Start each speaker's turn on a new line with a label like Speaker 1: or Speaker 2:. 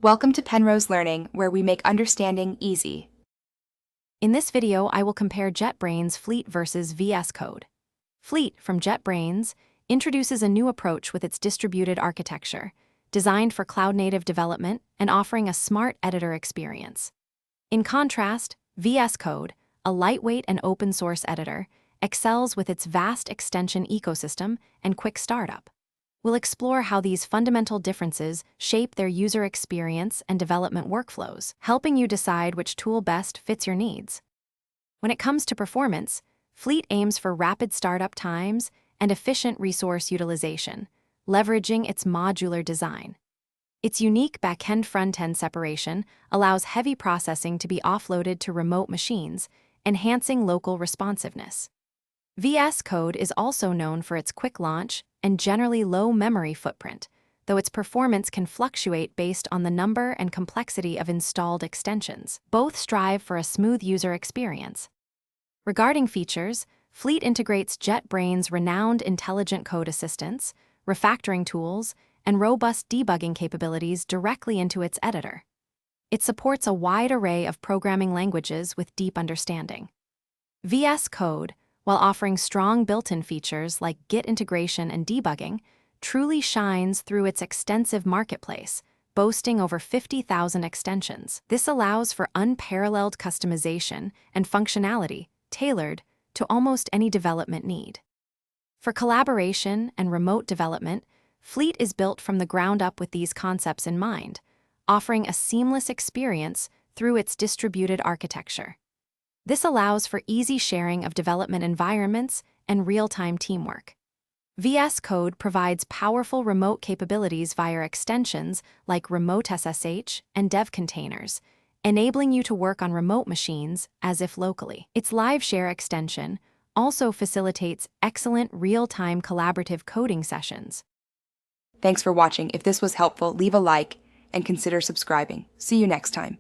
Speaker 1: Welcome to Penrose Learning, where we make understanding easy.
Speaker 2: In this video, I will compare JetBrains Fleet versus VS Code. Fleet from JetBrains introduces a new approach with its distributed architecture, designed for cloud-native development and offering a smart editor experience. In contrast, VS Code, a lightweight and open-source editor, excels with its vast extension ecosystem and quick startup. We'll explore how these fundamental differences shape their user experience and development workflows, helping you decide which tool best fits your needs. When it comes to performance, Fleet aims for rapid startup times and efficient resource utilization, leveraging its modular design. Its unique back-end front-end separation allows heavy processing to be offloaded to remote machines, enhancing local responsiveness. VS Code is also known for its quick launch and generally low memory footprint, though its performance can fluctuate based on the number and complexity of installed extensions. Both strive for a smooth user experience. Regarding features, Fleet integrates JetBrains' renowned intelligent code assistance, refactoring tools, and robust debugging capabilities directly into its editor. It supports a wide array of programming languages with deep understanding. VS Code, while offering strong built-in features like Git integration and debugging, truly shines through its extensive marketplace, boasting over 50,000 extensions. This allows for unparalleled customization and functionality tailored to almost any development need. For collaboration and remote development, Fleet is built from the ground up with these concepts in mind, offering a seamless experience through its distributed architecture. This allows for easy sharing of development environments and real-time teamwork. VS Code provides powerful remote capabilities via extensions like Remote SSH and Dev containers, enabling you to work on remote machines as if locally. Its LiveShare extension also facilitates excellent real-time collaborative coding sessions.
Speaker 1: Thanks for watching. If this was helpful, leave a like and consider subscribing. See you next time.